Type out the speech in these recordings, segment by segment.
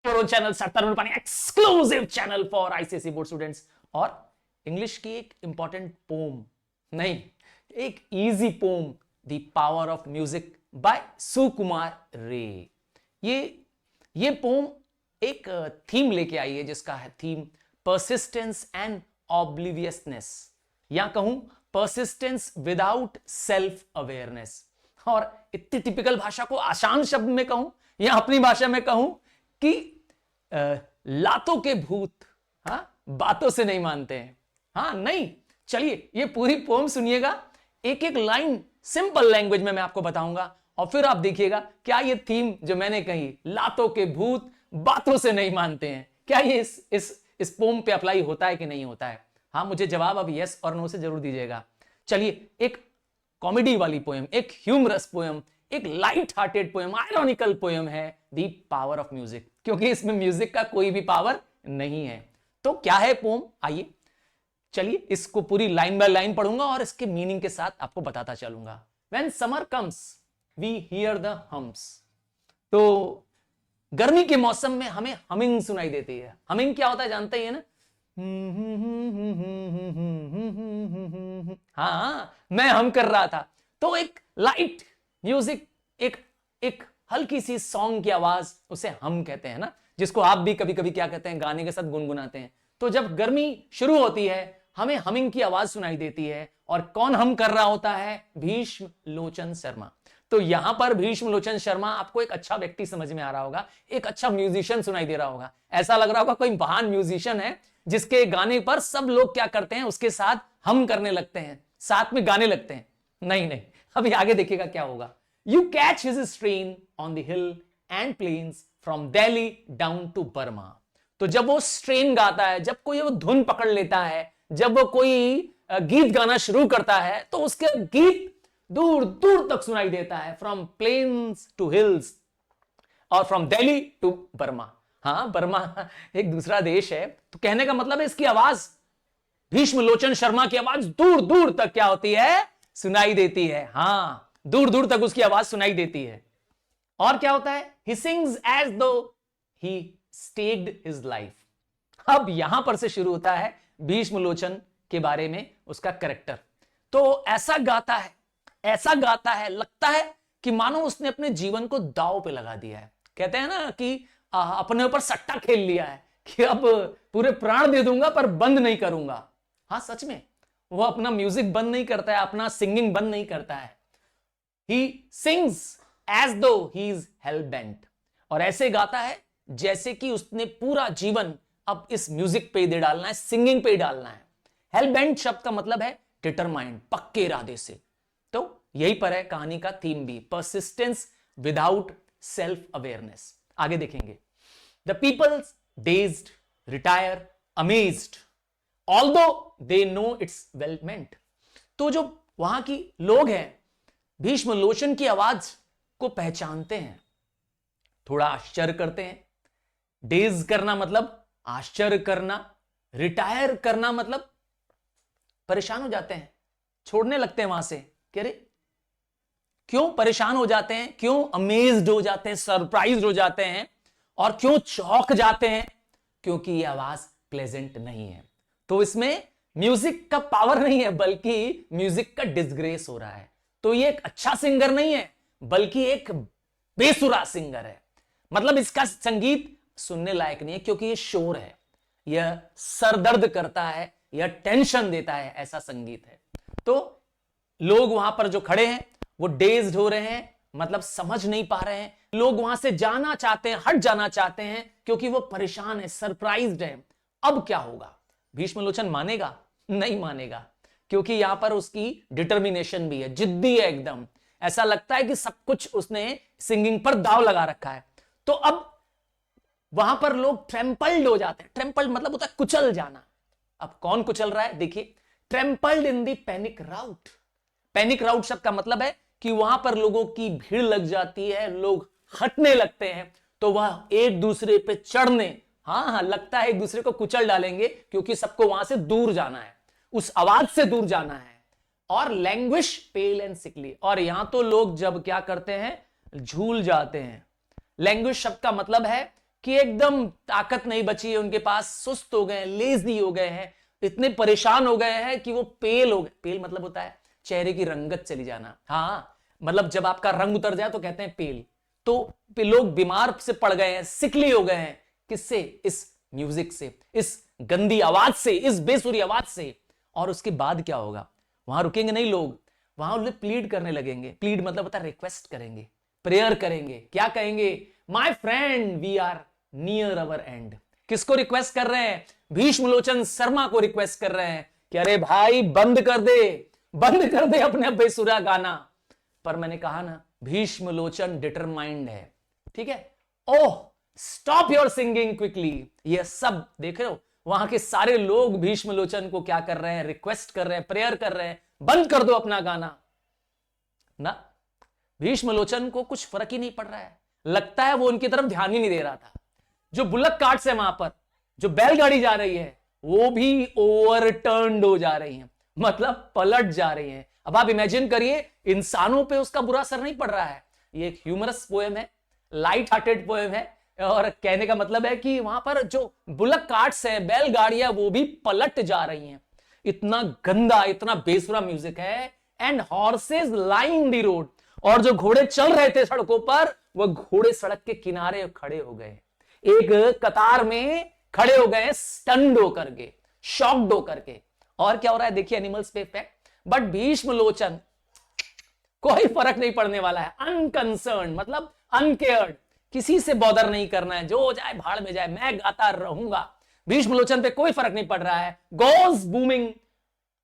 Channel सरतारुण पानी, exclusive channel for ICSE board students. और इंग्लिश की एक इंपॉर्टेंट पोम, नहीं एक easy poem, the power of music by Sukumar Ray. ये पोम एक थीम लेके आई है जिसका है थीम परसिस्टेंस एंड ऑब्लिवियसनेस, या कहूं परसिस्टेंस विदाउट सेल्फ अवेयरनेस। और इतनी टिपिकल भाषा को आसान शब्द में कहूं या अपनी भाषा में कहूं कि लातों के भूत बातों से नहीं मानते हैं। नहीं, चलिए ये पूरी पोम सुनिएगा, एक एक लाइन सिंपल लैंग्वेज में मैं आपको बताऊंगा और फिर आप देखिएगा क्या ये थीम जो मैंने कही, लातों के भूत बातों से नहीं मानते हैं, क्या ये इस पोम पे अप्लाई होता है कि नहीं होता है। मुझे जवाब अब यस और नो से जरूर दीजिएगा। चलिए, एक कॉमेडी वाली पोएम, एक ह्यूमरस पोएम, एक light hearted poem, ironical poem है दी पावर ऑफ म्यूजिक, क्योंकि इसमें म्यूजिक का कोई भी पावर नहीं है। तो क्या है पोएम, आइए चलिए इसको पूरी लाइन बाय लाइन पढ़ूंगा और इसके मीनिंग के साथ आपको बताता चलूंगा। When summer comes, we hear the hums। तो गर्मी के मौसम में हमें हमिंग सुनाई देती है। हमिंग क्या होता है जानते ही है ना? मैं हम कर रहा था। तो एक लाइट म्यूजिक, एक हल्की सी सॉन्ग की आवाज, उसे हम कहते हैं ना, जिसको आप भी कभी कभी क्या कहते हैं, गाने के साथ गुनगुनाते हैं। तो जब गर्मी शुरू होती है हमें हमिंग की आवाज सुनाई देती है। और कौन हम कर रहा होता है? भीष्म लोचन शर्मा। तो यहां पर भीष्म लोचन शर्मा आपको एक अच्छा व्यक्ति समझ में आ रहा होगा, एक अच्छा म्यूजिशियन सुनाई दे रहा होगा। ऐसा लग रहा होगा कोई महान म्यूजिशियन है जिसके गाने पर सब लोग क्या करते हैं, उसके साथ हम करने लगते हैं, साथ में गाने लगते हैं। नहीं, अभी आगे देखिएगा क्या होगा। You catch his strain on the hill and plains from Delhi down to Burma. तो जब वो स्ट्रेन गाता है, जब कोई वो धुन पकड़ लेता है, जब वो कोई गीत गाना शुरू करता है, तो उसके गीत दूर दूर तक सुनाई देता है, फ्रॉम प्लेन्स टू हिल्स और from Delhi to Burma. Burma एक दूसरा देश है। तो कहने का मतलब है इसकी आवाज, भीष्म लोचन शर्मा की आवाज दूर दूर तक क्या होती है, सुनाई देती है। दूर दूर तक उसकी आवाज सुनाई देती है। और क्या होता है? ही सिंग्स एज दो ही स्टेक्ड हिज लाइफ। अब यहां पर से शुरू होता है भीष्म लोचन के बारे में उसका कैरेक्टर। तो ऐसा गाता है, लगता है कि मानो उसने अपने जीवन को दांव पे लगा दिया है। कहते हैं ना कि अपने ऊपर सट्टा खेल लिया है कि अब पूरे प्राण दे दूंगा पर बंद नहीं करूंगा। सच में वो अपना म्यूजिक बंद नहीं करता है, अपना सिंगिंग बंद नहीं करता है। ही सिंग्स एज दो ही इज हेल बेंट। और ऐसे गाता है जैसे कि उसने पूरा जीवन अब इस म्यूजिक पे दे डालना है, सिंगिंग पे डालना है। हेल बेंट शब्द का मतलब है डिटरमाइंड, पक्के इरादे से। तो यही पर है कहानी का थीम भी, परसिस्टेंस विदाउट सेल्फ अवेयरनेस। आगे देखेंगे। The people's dazed retire amazed although they know it's well meant. तो जो वहां की लोग हैं भीष्म लोचन की आवाज को पहचानते हैं, थोड़ा आश्चर्य करते हैं। डेज करना मतलब आश्चर्य करना, रिटायर करना मतलब परेशान हो जाते हैं, छोड़ने लगते हैं वहां से। कह रहे क्यों परेशान हो जाते हैं, क्यों अमेज्ड हो जाते हैं, सरप्राइज्ड हो जाते हैं, और क्यों चौंक जाते हैं? क्योंकि यह आवाज प्लेजेंट नहीं है। तो इसमें म्यूजिक का पावर नहीं है, बल्कि म्यूजिक का डिसग्रेस हो रहा है। तो ये एक अच्छा सिंगर नहीं है, बल्कि एक बेसुरा सिंगर है। मतलब इसका संगीत सुनने लायक नहीं है, क्योंकि यह शोर है, यह सरदर्द करता है, यह टेंशन देता है, ऐसा संगीत है। तो लोग वहां पर जो खड़े हैं वो डेज्ड हो रहे हैं, मतलब समझ नहीं पा रहे हैं। लोग वहां से जाना चाहते हैं, हट जाना चाहते हैं, क्योंकि वो परेशान है, सरप्राइज्ड है। अब क्या होगा? भीष्म लोचन मानेगा? नहीं मानेगा, क्योंकि यहां पर उसकी डिटर्मिनेशन भी है, जिद्दी है एकदम। ऐसा लगता है कि सब कुछ उसने सिंगिंग पर दांव लगा रखा है। तो अब वहां पर लोग ट्रेम्पल्ड हो जाते हैं। ट्रेम्पल्ड मतलब होता है कुचल जाना। अब कौन कुचल रहा है? देखिए, ट्रेम्पल्ड इन दी पैनिक राउट। पैनिक राउट शब्द का मतलब है कि वहां पर लोगों की भीड़ लग जाती है, लोग हटने लगते हैं, तो वह एक दूसरे पे चढ़ने, लगता है एक दूसरे को कुचल डालेंगे, क्योंकि सबको वहां से दूर जाना है, उस आवाज से दूर जाना है। और लैंग्विश पेल एंड सिकली। और यहां तो लोग जब क्या करते हैं, झूल जाते हैं। लैंग्वेज शब्द का मतलब है कि एकदम ताकत नहीं बची है उनके पास, सुस्त हो गए हैं, लेजी हो गए हैं, इतने परेशान हो गए हैं कि वो पेल हो गए। पेल मतलब होता है चेहरे की रंगत चली जाना। हाँ, मतलब जब आपका रंग उतर जाए तो कहते हैं पेल। तो लोग बीमार से पड़ गए हैं, सिकली हो गए हैं। किससे? इस म्यूजिक से, इस गंदी आवाज से, इस बेसुरी आवाज से। और उसके बाद क्या होगा? वहां रुकेंगे नहीं लोग, वहां प्लीड करने लगेंगे। प्लीड मतलब होता है रिक्वेस्ट करेंगे, प्रेयर करेंगे। क्या कहेंगे? My friend, we are near our end. किसको रिक्वेस्ट कर रहे हैं? भीष्मलोचन शर्मा को रिक्वेस्ट कर रहे हैं कि अरे भाई बंद कर दे, बंद कर दे अपने बेसुरा गाना। पर मैंने कहा ना, भीष्मलोचन डिटरमाइंड है, ठीक है। ओह, स्टॉप योर सिंगिंग क्विकली। ये सब देख रहे हो, वहां के सारे लोग भीष्मलोचन को क्या कर रहे हैं? रिक्वेस्ट कर रहे हैं, प्रेयर कर रहे हैं, बंद कर दो अपना गाना ना। भीष्मलोचन को कुछ फर्क ही नहीं पड़ रहा है, लगता है वो उनकी तरफ ध्यान ही नहीं दे रहा था। जो बुलक कार्ट्स है वहां पर, जो बैलगाड़ी जा रही है, वो भी ओवरटर्न्ड हो जा रही है, मतलब पलट जा रही है। अब आप इमेजिन करिए, इंसानों पे उसका बुरा असर नहीं पड़ रहा है। ये एक ह्यूमरस पोएम है, लाइट हार्टेड पोएम है, और कहने का मतलब है कि वहां पर जो बुलक कार्ट्स हैं, बैलगाड़ियां, वो भी पलट जा रही हैं। इतना गंदा, इतना बेसुरा म्यूजिक है। And horses lying the road, और जो घोड़े चल रहे थे सड़कों पर, वो घोड़े सड़क के किनारे खड़े हो गए, एक कतार में खड़े हो गए, स्टन्ड होकर के, शॉक्ड होकर के। और क्या हो रहा है देखिए, एनिमल्स पे इफेक्ट। बट भीष्मलोचन कोई फर्क नहीं पड़ने वाला है। अनकंसर्न मतलब अनकेयर्ड, किसी से बॉदर नहीं करना है, जो हो जाए भाड़ में जाए, मैं गाता रहूंगा। भीष्मलोचन पे कोई फर्क नहीं पड़ रहा है। Goes booming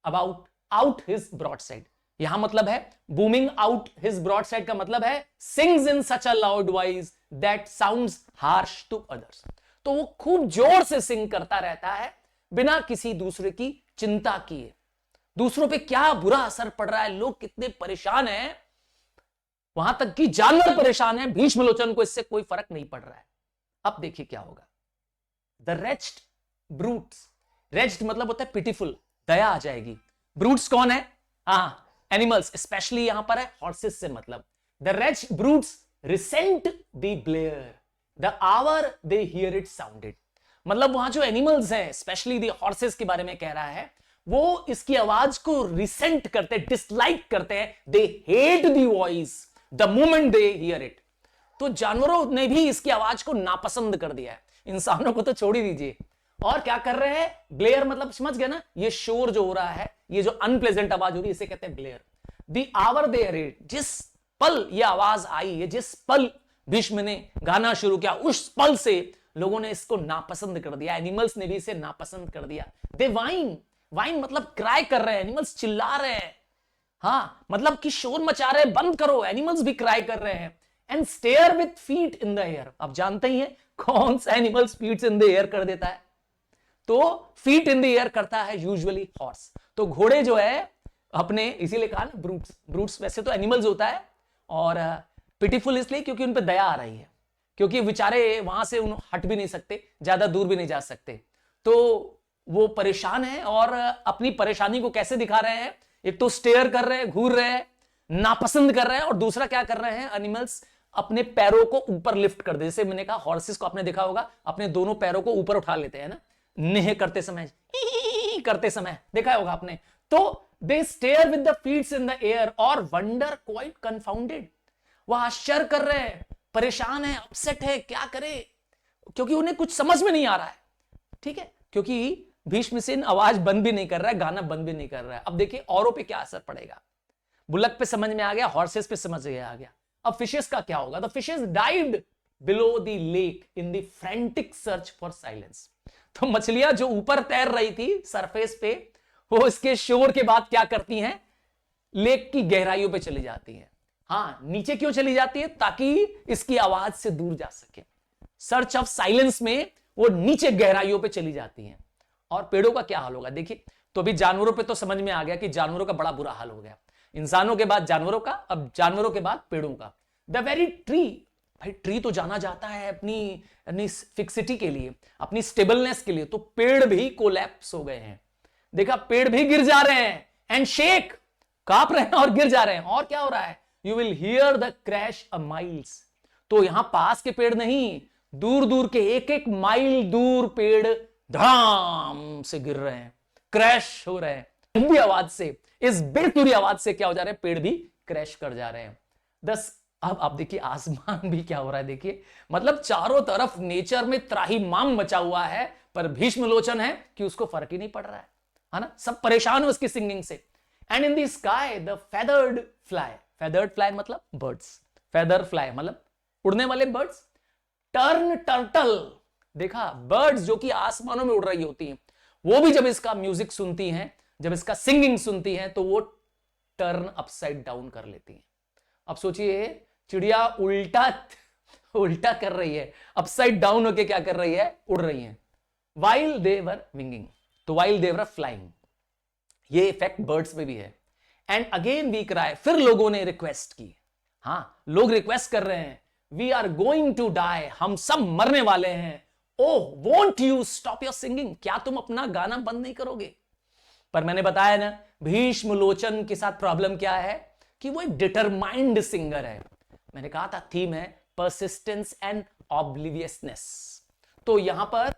about out his broad side. यहां मतलब है booming out his broad side का मतलब है sings in such a loud voice that sounds harsh to others. तो वो खूब जोर से सिंग करता रहता है, बिना किसी दूसरे की चिंता किए। दूसरों पे क्या बुरा असर पड़ रहा है, लोग कितने परेशान हैं, वहां तक कि जानवर परेशान है, भीष्मलोचन को इससे कोई फर्क नहीं पड़ रहा है। अब देखिए क्या होगा। द रेच्ड ब्रूट्स, रेच्ड मतलब होता है पिटीफुल, दया आ जाएगी। ब्रूट्स कौन है? हाँ, एनिमल्स, स्पेशली यहां पर है हॉर्सेस से मतलब। The wretched brutes resent the blare the hour they hear it sounded. मतलब वहां जो एनिमल्स हैं, स्पेशली द हॉर्सेस के बारे में कह रहा है, वो इसकी आवाज को रिसेंट करते हैं, डिसलाइक करते हैं। They hate the voice the moment they hear it. तो जानवरों ने भी इसकी आवाज को नापसंद कर दिया है, इंसानों को तो छोड़ ही दीजिए। और क्या कर रहे हैं? ब्लेयर मतलब समझ गए ना, ये शोर जो हो रहा है, ये जो अनप्लेजेंट आवाज हो रही है, इसे कहते हैं blare. The hour they hear it, जिस पल ये आवाज आई है, जिस पल भीष्म ने गाना शुरू किया, उस पल से लोगों ने इसको नापसंद कर दिया। एनिमल्स ने भी इसे नापसंद कर दिया। दे वाइन, वाइन मतलब क्राई कर रहे हैं, एनिमल्स चिल्ला रहे हैं। हाँ, मतलब कि शोर मचा रहे हैं, बंद करो। एनिमल्स भी क्राई कर रहे हैं। And stare with feet in the air. आप जानते ही हैं कौन सा animals feet in the air कर देता है? तो फीट इन द एयर करता है यूजुअली हॉर्स। तो घोड़े जो है अपने, इसीलिए कहा ना ब्रूट्स, ब्रूट्स वैसे तो एनिमल्स होता है, और पिटीफुल इसलिए क्योंकि उन पे दया आ रही है, क्योंकि बेचारे वहां से हट भी नहीं सकते, ज्यादा दूर भी नहीं जा सकते। तो वो परेशान है, और अपनी परेशानी को कैसे दिखा रहे हैं? एक तो स्टेयर कर रहे हैं, घूर रहे हैं, नापसंद कर रहे हैं, और दूसरा क्या कर रहे हैं? एनिमल्स अपने पैरों को ऊपर लिफ्ट कर दे। जैसे मैंने कहा हॉर्सेस को आपने देखा होगा, अपने दोनों पैरों को ऊपर उठा लेते हैं ना, नेह करते समय, करते समय देखा होगा आपने। तो they stare with the feets in the air और वंडर क्वाइट कंफाउंडेड। वह आश्चर्य कर रहे हैं, परेशान है, अपसेट है, क्या करे, क्योंकि उन्हें कुछ समझ में नहीं आ रहा है। ठीक है, क्योंकि भीष्मसेन आवाज बंद भी नहीं कर रहा है, गाना बंद भी नहीं कर रहा है। अब देखिए औरों पे क्या असर पड़ेगा। बुलक पे समझ में आ गया, हॉर्सेस पे समझ में आ गया। अब फिशेस का क्या होगा? The fishes dived below the lake in the frantic search for silence. तो मछलियां जो ऊपर तैर रही थी सरफेस पे, वो इसके शोर के बाद क्या करती हैं? लेक की गहराइयों पे चली जाती हैं। हाँ, नीचे क्यों चली जाती है? ताकि इसकी आवाज से दूर जा सके। सर्च ऑफ साइलेंस में वो नीचे गहराइयों पे चली जाती हैं। और पेड़ों का क्या हाल होगा देखिए। तो अभी जानवरों पे तो समझ में आ गया कि जानवरों का बड़ा बुरा हाल हो गया। इंसानों के बाद जानवरों का, अब जानवरों के बाद पेड़ों का। द वेरी ट्री, भाई ट्री तो जाना जाता है अपनी फिक्सिटी के लिए, अपनी स्टेबलनेस के लिए। तो पेड़ भी कोलैप्स हो गए हैं। देखा, पेड़ भी गिर जा रहे हैं, एंड शेक, कांप रहे हैं और गिर जा रहे हैं। और क्या हो रहा है? You will hear the crash a miles. तो यहां पास के पेड़ नहीं, दूर दूर के एक एक माइल दूर पेड़ धड़ाम से गिर रहे हैं, क्रैश हो रहे हैं। लंबी आवाज से, इस बेसुरी आवाज से क्या हो जा रहे हैं, पेड़ भी क्रैश कर जा रहे हैं। अब आप देखिए आसमान भी क्या हो रहा है, देखिए मतलब चारों तरफ नेचर में त्राहिमाम मचा हुआ है, पर भीष्म लोचन है कि उसको फर्क ही नहीं पड़ रहा है ना, सब परेशान है उसकी सिंगिंग से। And in the sky the feathered fly मतलब बर्ड्स, फेदर फ्लाई मतलब उड़ने वाले बर्ड्स, टर्न टर्टल, देखा बर्ड्स जो कि आसमानों में उड़ रही होती हैं, वो भी जब इसका म्यूजिक सुनती हैं, जब इसका सिंगिंग सुनती हैं, तो वो टर्न अपसाइड डाउन कर लेती हैं। अब सोचिए चिड़िया उल्टा कर रही है, अपसाइड डाउन होके क्या कर रही है, उड़ रही है। वाइल दे वर विंगिंग, तो वाइल दे वर फ्लाइंग, ये इफेक्ट बर्ड्स में भी है। एंड अगेन वी क्राई, फिर लोगों ने रिक्वेस्ट की, हां लोग रिक्वेस्ट कर रहे हैं, we are going to die, हम सब मरने वाले हैं। Oh won't you stop your singing, क्या तुम अपना गाना बंद नहीं करोगे। पर मैंने बताया ना भीष्म लोचन के साथ प्रॉब्लम क्या है कि वो एक डिटरमाइंड सिंगर है। मैंने कहा था थीम है परसिस्टेंस एंड ऑब्लिवियसनेस, तो यहां पर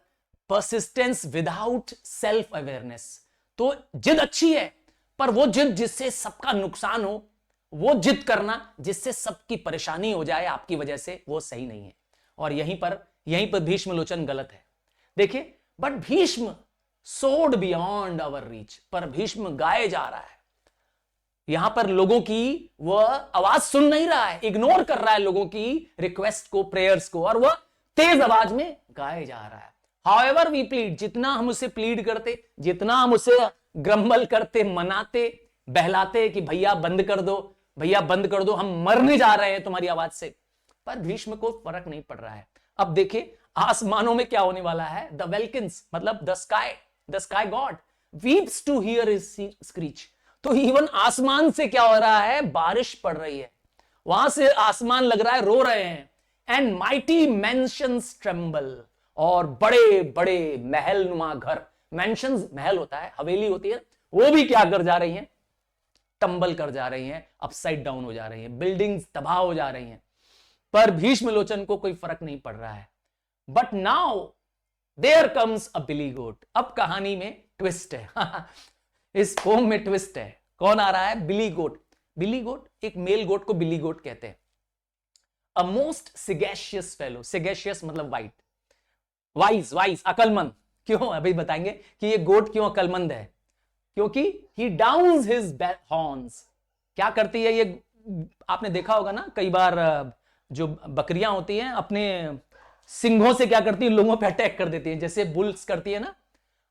परसिस्टेंस विदाउट सेल्फ अवेयरनेस, तो जिद अच्छी है, पर वो जिद जिससे सबका नुकसान हो, वो जिद करना जिससे सबकी परेशानी हो जाए आपकी वजह से, वो सही नहीं है। और यहीं पर भीष्म लोचन गलत है। देखिए बट भीष्म सोड बियॉन्ड आवर रीच, पर भीष्म गाए जा रहा है, यहां पर लोगों की वह आवाज सुन नहीं रहा है, इग्नोर कर रहा है लोगों की रिक्वेस्ट को, प्रेयर्स को, और वह तेज आवाज में गाए जा रहा है। हाउएवर वी प्लीड, जितना हम उसे प्लीड करते, जितना हम उसे ग्रम्बल करते, मनाते, बहलाते कि भैया बंद कर दो, भैया बंद कर दो, हम मरने जा रहे हैं तुम्हारी आवाज से, पर भीष्म को फर्क नहीं पड़ रहा है। अब देखिए आसमानों में क्या होने वाला है, द वेल्किंस मतलब the sky God weeps to hear his screech, तो इवन आसमान से क्या हो रहा है, बारिश पड़ रही है, वहां से आसमान लग रहा है रो रहे हैं। एंड माइटी मैंशंस ट्रेम्बल, और बड़े बड़े महल नुमा घर, मैंशंस महल होता है, हवेली होती है, वो भी क्या कर जा रही हैं, टंबल कर जा रही हैं, अपसाइड डाउन हो जा रही हैं, बिल्डिंग्स तबाह हो जा रही हैं। पर भीष्म लोचन को कोई फर्क नहीं पड़ रहा है। But now there comes a billy goat, अब कहानी में ट्विस्ट है इस पोम में ट्विस्ट है। कौन आ रहा है, बिली गोट। बिली गोट, एक मेल गोट को बिली गोट कहते हैं। अ मोस्ट सिगेशियस फेलो, सिगेशियस मतलब वाइट, वाइज अकलमंद। क्यों, अभी बताएंगे कि ये गोट क्यों अकलमंद है, क्योंकि ही डाउन्स हिज हॉर्न्स। क्या करती है ये, आपने देखा होगा ना कई बार जो बकरियां होती हैं अपने सिंघों से क्या करती है, लोगों पे अटैक कर देती है, जैसे बुल्स करती है ना,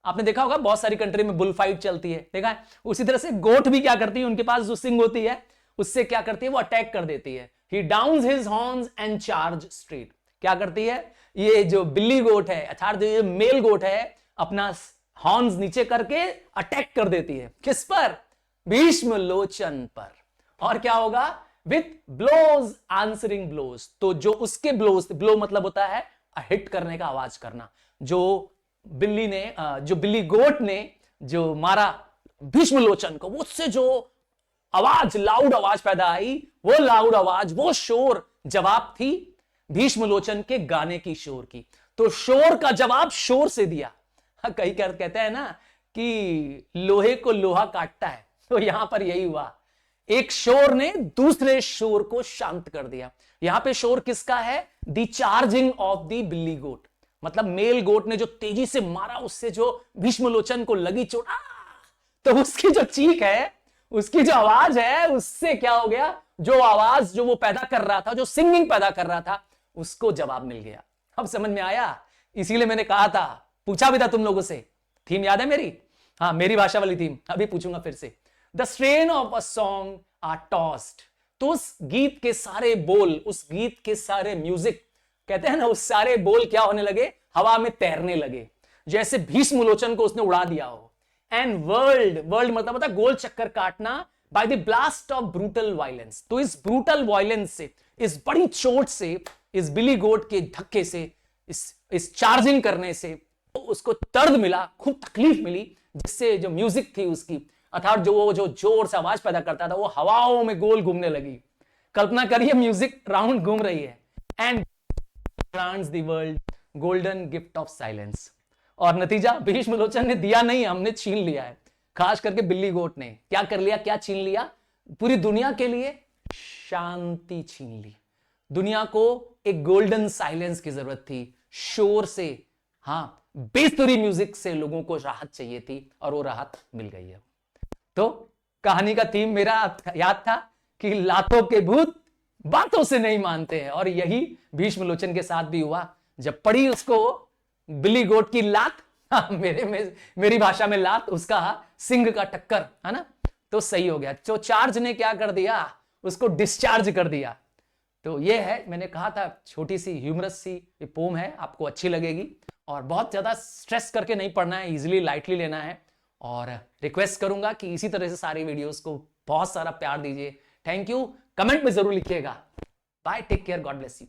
आपने देखा होगा बहुत सारी कंट्री में बुल फाइट चलती है, देखा है। उसी तरह से गोट भी क्या करती है, उनके पास जो सिंग होती है उससे क्या करती है, वो अटैक कर देती है। He downs his horns and charge straight, क्या करती है ये जो बिल्ली गोट है, अर्थात जो ये मेल गोट है, अपना हॉर्न्स नीचे करके अटैक कर देती है, किस पर, भीष्म लोचन पर। और क्या होगा, विथ ब्लोज आंसरिंग ब्लोज, तो जो उसके ब्लोज, ब्लो मतलब होता है हिट करने का, आवाज करना, जो बिल्ली गोट ने जो मारा भीष्म लोचन को, उससे जो आवाज, लाउड आवाज पैदा आई, वो लाउड आवाज, वो शोर जवाब थी भीष्म लोचन के गाने की, शोर की। तो शोर का जवाब शोर से दिया। कई कहते हैं ना कि लोहे को लोहा काटता है, तो यहां पर यही हुआ, एक शोर ने दूसरे शोर को शांत कर दिया। यहां पे शोर किसका है, द चार्जिंग ऑफ द बिल्ली गोट, मतलब मेल गोट ने जो तेजी से मारा, उससे जो भीष्म लोचन को लगी चोट, तो उसकी जो चीख है, उसकी जो आवाज है, उससे क्या हो गया, जो आवाज जो वो पैदा कर रहा था, जो सिंगिंग पैदा कर रहा था, उसको जवाब मिल गया। अब समझ में आया, इसीलिए मैंने कहा था, पूछा भी था तुम लोगों से, थीम याद है मेरी, हाँ मेरी भाषा वाली थीम, अभी पूछूंगा फिर से। The strain of a song are tossed, तो उस गीत के सारे बोल, उस गीत के सारे म्यूजिक, कहते हैं ना, उस सारे बोल क्या होने लगे, हवा में तैरने लगे, जैसे भीष्म लोचन को उसने उड़ा दिया हो। एंड वर्ल्ड मतलब होता है गोल चक्कर काटना, by the blast of brutal violence, तो इस ब्रूटल वायलेंस से, इस बड़ी चोट से, इस बिली गोट के धक्के से, इस चार्जिंग करने से उसको दर्द मिला, खूब तकलीफ मिली, जिससे जो म्यूजिक थी उसकी, अर्थात जो वो जो जोर से आवाज पैदा करता था, वो हवाओं में गोल घूमने लगी। कल्पना करिए म्यूजिक राउंड घूम रही है, and grants the world golden gift of silence। और नतीजा भीष्मलोचन ने दिया नहीं, हमने छीन लिया है। खास करके बिल्ली गोट ने क्या कर लिया, क्या छीन लिया? पूरी दुनिया के लिए शांति छीन ली। दुनिया को एक गोल्डन साइलेंस की जरूरत थी, शोर से, हाँ, बेसुरी म्यूजिक से लोगों को राहत चाहिए थी, और वो राहत मिल गई है। तो कहानी का थीम मेरा याद था कि लातों के भूत बातों से नहीं मानते हैं, और यही भीष्मलोचन के साथ भी हुआ। जब पड़ी उसको बिल्ली गोट की लात, मेरी भाषा में लात, उसका सिंह का टक्कर, है ना, तो सही हो गया। तो चार्ज ने क्या कर दिया, उसको डिस्चार्ज कर दिया। तो ये है, मैंने कहा था, छोटी सी ह्यूमरस सी पोम है, आपको अच्छी लगेगी, और बहुत ज्यादा स्ट्रेस करके नहीं पढ़ना है, इजीली लाइटली लेना है। और रिक्वेस्ट करूंगा कि इसी तरह से सारी वीडियोस को बहुत सारा प्यार दीजिए। थैंक यू, कमेंट में जरूर लिखिएगा। Bye, take care, God bless you.